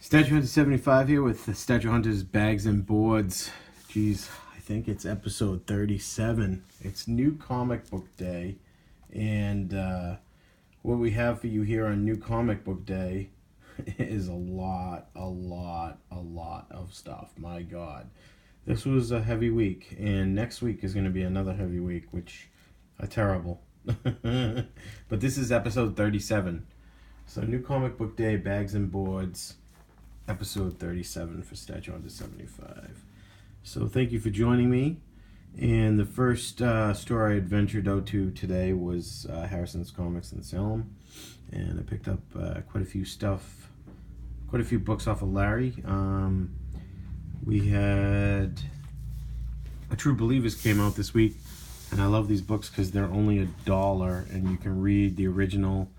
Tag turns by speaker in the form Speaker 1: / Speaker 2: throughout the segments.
Speaker 1: StatueHunter 75 here with the StatueHunter's bags and boards. Geez, I think it's episode 37. It's New Comic Book Day, and what we have for you here on New Comic Book Day is a lot of stuff. My God. This was a heavy week, and next week is going to be another heavy week, which are terrible. But this is episode 37. So New Comic Book Day, bags and boards. Episode 37 for StatueHunter 75. So thank you for joining me. And the first store I adventured out to today was Harrison's Comics in Salem. And I picked up quite a few books off of Larry. We had A True Believers came out this week. And I love these books because they're only $1 and you can read the original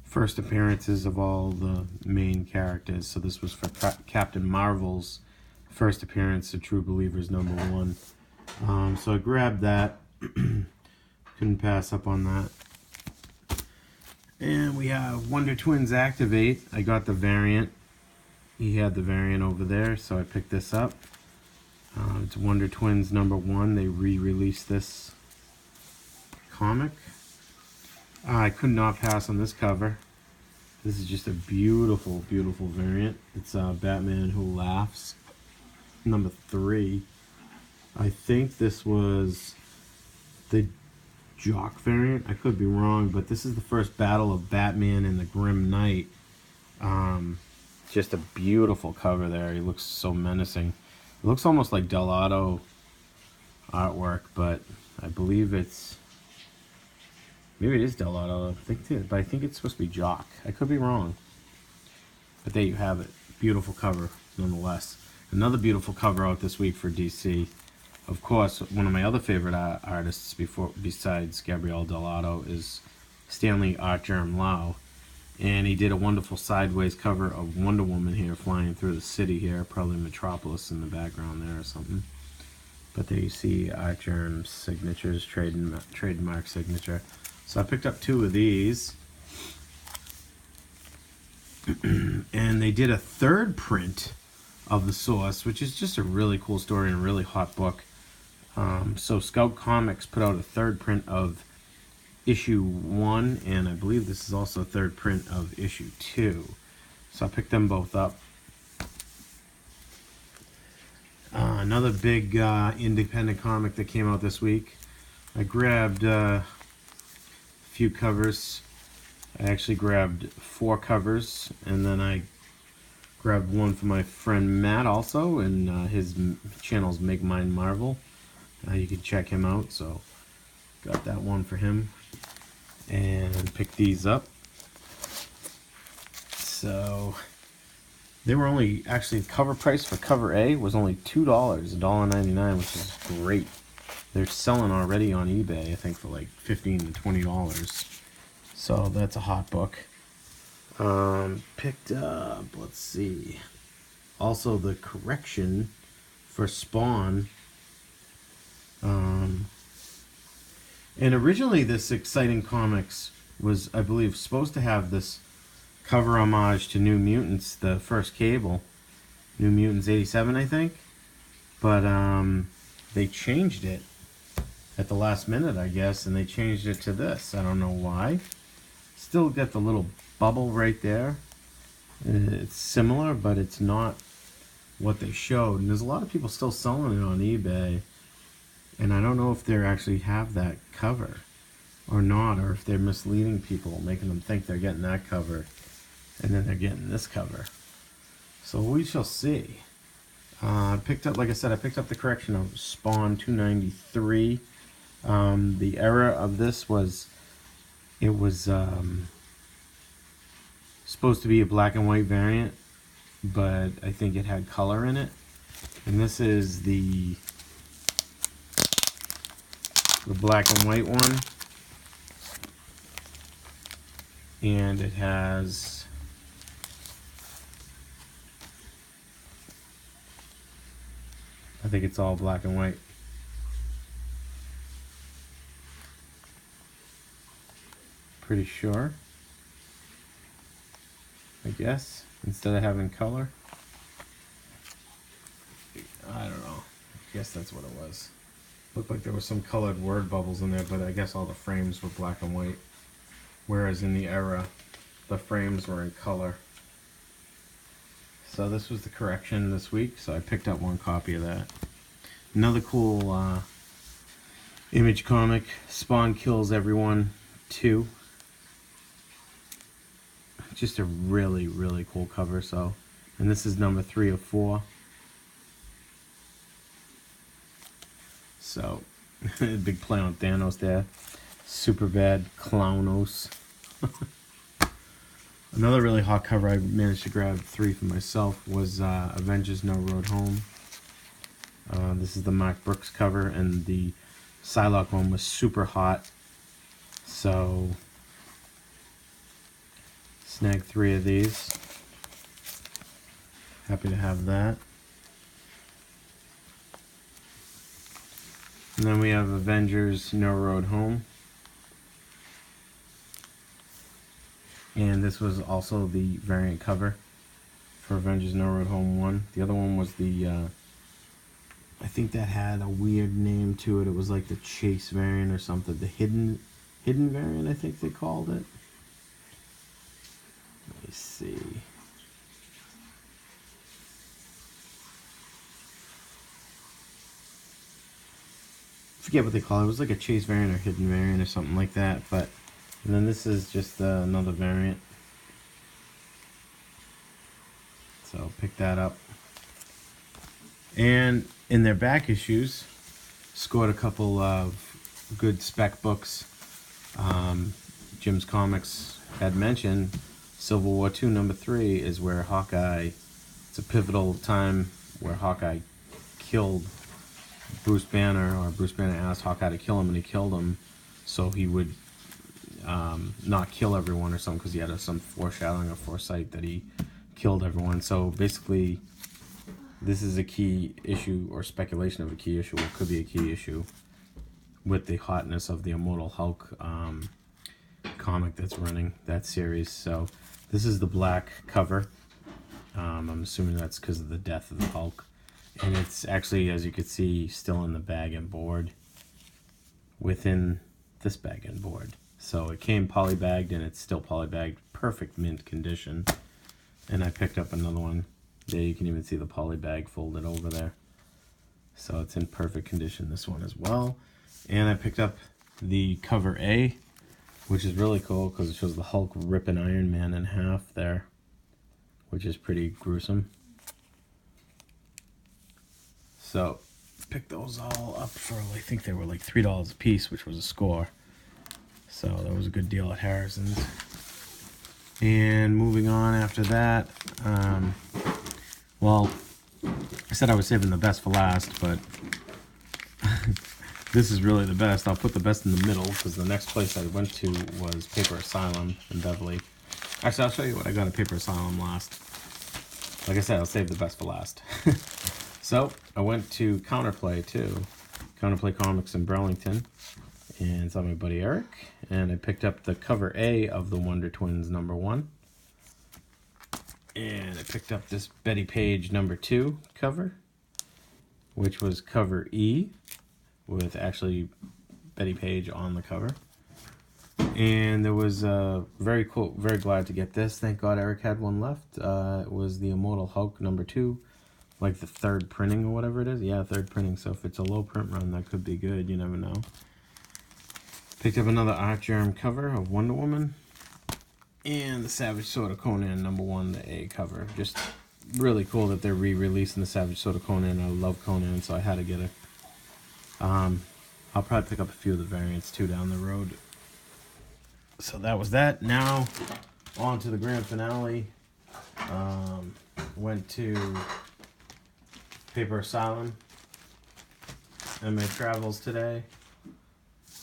Speaker 1: first appearances of all the main characters. So this was for Captain Marvel's first appearance of True Believers #1. So I grabbed that. Couldn't pass up on that. And we have Wonder Twins Activate. I got the variant. He had the variant over there, so I picked this up. It's Wonder Twins #1. They re-released this comic. I could not pass on this cover. This is just a beautiful variant. It's Batman Who Laughs, #3. I think this was the Jock variant. I could be wrong, but this is the first battle of Batman and the Grim Knight. Just a beautiful cover there. He looks so menacing. It looks almost like Delato artwork, but I believe it's... Maybe it is Delato, but I think it's supposed to be Jock. I could be wrong. But there you have it. Beautiful cover, nonetheless. Another beautiful cover out this week for DC. Of course, one of my other favorite artists besides Gabriel Delato is Stanley Artgerm Lau. And he did a wonderful sideways cover of Wonder Woman here, flying through the city here. Probably Metropolis in the background there or something. But there you see Artgerm's signatures, trademark signature. So I picked up 2 of these, and they did a third print of the source, which is just a really cool story and a really hot book. So Scout Comics put out a third print of issue 1, and I believe this is also a third print of issue 2. So I picked them both up. Another big independent comic that came out this week. I grabbed... few covers. I actually grabbed 4 covers, and then I grabbed one for my friend Matt also, and his channel's Make Mine Marvel. You can check him out, so got that one for him and picked these up. So they were only, actually the cover price for cover A was only $2, $1.99, which is great. They're selling already on eBay, I think, for like $15 to $20. So that's a hot book. Picked up, let's see, also the correction for Spawn. And originally this Exciting Comics was, I believe, supposed to have this cover homage to New Mutants, the first Cable. New Mutants 87, I think. But they changed it at the last minute, I guess, and they changed it to this. I don't know why. Still got the little bubble right there. It's similar, but it's not what they showed. And there's a lot of people still selling it on eBay, and I don't know if they actually have that cover or not, or if they're misleading people, making them think they're getting that cover, and then they're getting this cover. So we shall see. I picked up, like I said, I picked up the correction of Spawn 293. The error of this was, it was supposed to be a black and white variant, but I think it had color in it. And this is the black and white one, and it has I think it's all black and white. Pretty sure. I guess, instead of having color. I don't know. I guess that's what it was. Looked like there was some colored word bubbles in there, but I guess all the frames were black and white. Whereas in the era, the frames were in color. So this was the correction this week, so I picked up one copy of that. Another cool Image comic, Spawn Kills Everyone 2. Just a really, really cool cover. So, and this is number 3 of 4. So, big play on Thanos there. Super bad Clownos. Another really hot cover I managed to grab 3 for myself was Avengers No Road Home. This is the Mark Brooks cover, and the Psylocke one was super hot. So, snagged 3 of these. Happy to have that. And then we have Avengers No Road Home. And this was also the variant cover for Avengers No Road Home 1. The other one was the, I think that had a weird name to it. It was like the Chase variant or something. The hidden variant, I think they called it. Let me see. Forget what they call it. It was like a Chase variant or hidden variant or something like that. But and then this is just another variant. So pick that up. And in their back issues, scored a couple of good spec books. Jim's Comics had mentioned Civil War II #3 is where Hawkeye, it's a pivotal time where Hawkeye killed Bruce Banner, or Bruce Banner asked Hawkeye to kill him, and he killed him so he would not kill everyone or something, because he had some foreshadowing or foresight that he killed everyone. So basically, this is a key issue, or speculation of a key issue, or could be a key issue, with the hotness of the Immortal Hulk comic that's running that series. So this is the black cover. I'm assuming that's because of the death of the Hulk. And it's actually, as you can see, still in the bag and board within this bag and board. So it came polybagged, and it's still polybagged, perfect mint condition. And I picked up another one. There you can even see the polybag folded over there. So it's in perfect condition, this one as well. And I picked up the cover A, which is really cool because it shows the Hulk ripping Iron Man in half there, which is pretty gruesome. So, picked those all up for, I think they were like $3 a piece, which was a score. So that was a good deal at Harrison's. And moving on after that, well, I said I was saving the best for last, but this is really the best. I'll put the best in the middle, because the next place I went to was Paper Asylum in Beverly. Actually, I'll show you what I got at Paper Asylum last. Like I said, I'll save the best for last. So, I went to Counterplay too. Counterplay Comics in Burlington. And saw my buddy Eric. And I picked up the cover A of the Wonder Twins #1. And I picked up this Betty Page #2 cover, which was cover E, with actually Betty Page on the cover. And there was very cool, very glad to get this. Thank God Eric had one left. It was the Immortal Hulk #2. Like the 3rd printing or whatever it is. Yeah, 3rd printing. So if it's a low print run, that could be good. You never know. Picked up another Art Germ cover of Wonder Woman. And the Savage Sword of Conan #1, the A cover. Just really cool that they're re-releasing the Savage Sword of Conan. I love Conan, so I had to get it. I'll probably pick up a few of the variants too down the road. So that was that. Now, on to the grand finale. Went to Paper Asylum and my travels today,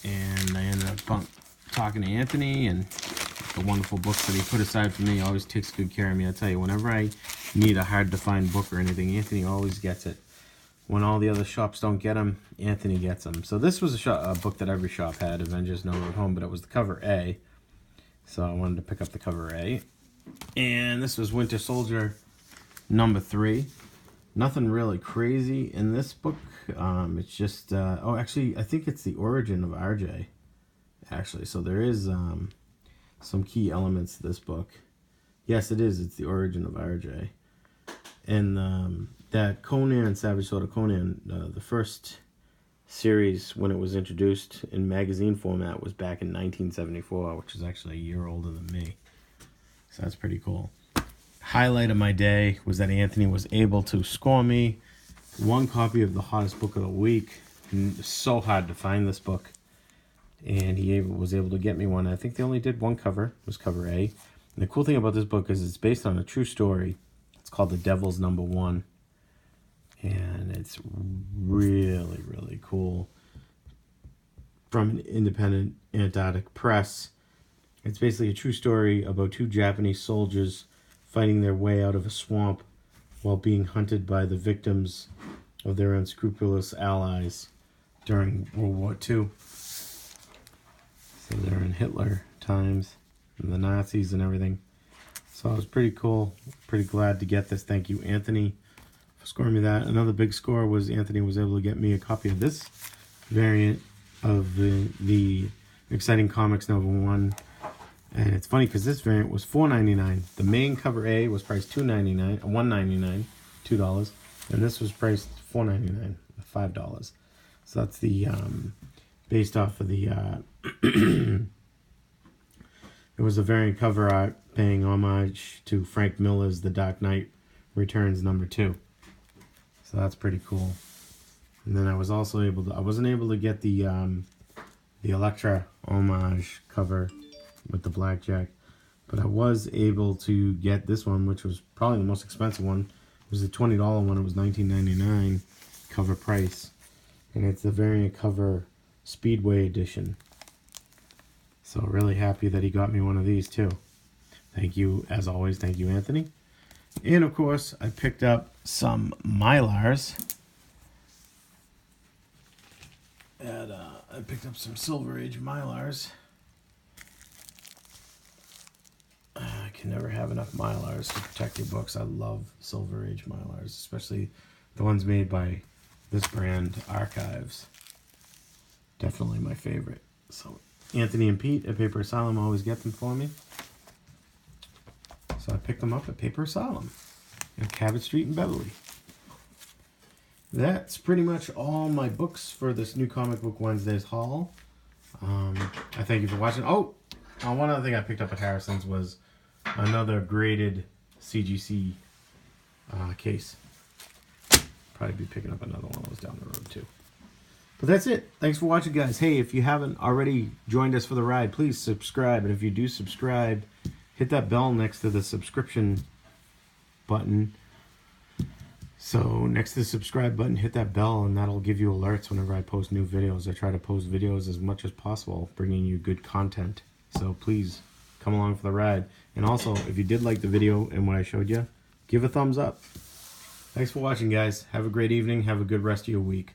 Speaker 1: and I ended up talking to Anthony and the wonderful books that he put aside for me. He always takes good care of me. I tell you, whenever I need a hard to find book or anything, Anthony always gets it. When all the other shops don't get them, Anthony gets them. So this was a book that every shop had, Avengers No Road Home, but it was the cover A, so I wanted to pick up the cover A. And this was Winter Soldier #3. Nothing really crazy in this book. It's just, oh, actually, I think it's the origin of RJ, actually. So there is some key elements to this book. Yes, it is. It's the origin of RJ. And that Conan, Savage Sword of Conan, the first series when it was introduced in magazine format was back in 1974, which is actually a year older than me. So that's pretty cool. Highlight of my day was that Anthony was able to score me one copy of the hottest book of the week. And it's so hard to find this book, and he was able to get me one. I think they only did one cover. It was cover A. And the cool thing about this book is it's based on a true story. It's called The Devil's Number One, and it's really, really cool. From an independent Antarctic press. It's basically a true story about two Japanese soldiers fighting their way out of a swamp while being hunted by the victims of their unscrupulous allies during World War II. So they're in Hitler times and the Nazis and everything. So it was pretty cool. Pretty glad to get this. Thank you, Anthony, for scoring me that. Another big score was Anthony was able to get me a copy of this variant of the Exciting Comics #1. And it's funny because this variant was $4.99. The main cover A was priced $2.99, $1.99, $2, and this was priced $4.99, $5. So that's the based off of the it was a variant cover art paying homage to Frank Miller's The Dark Knight Returns #2. So that's pretty cool. And then I was also able to, I wasn't able to get the Elektra homage cover with the blackjack, but I was able to get this one, which was probably the most expensive one. It was a $20 one. It was $19.99 cover price, and it's the variant cover Speedway edition. So really happy that he got me one of these too. Thank you, as always. Thank you, Anthony. And of course, I picked up some Mylars. And I picked up some Silver Age Mylars. I can never have enough Mylars to protect your books. I love Silver Age Mylars, especially the ones made by this brand, Archives. Definitely my favorite. So Anthony and Pete at Paper Asylum always get them for me. So I picked them up at Paper Asylum at Cabot Street in Beverly. That's pretty much all my books for this new Comic Book Wednesdays haul. I thank you for watching. Oh, one other thing I picked up at Harrison's was another graded CGC case. Probably be picking up another one of those down the road too. But that's it. Thanks for watching, guys. Hey, if you haven't already joined us for the ride, please subscribe. And if you do subscribe, hit that bell next to the subscription button. So next to the subscribe button, hit that bell, and that'll give you alerts whenever I post new videos. I try to post videos as much as possible, bringing you good content. So please come along for the ride. And also, if you did like the video and what I showed you, give a thumbs up. Thanks for watching, guys. Have a great evening. Have a good rest of your week.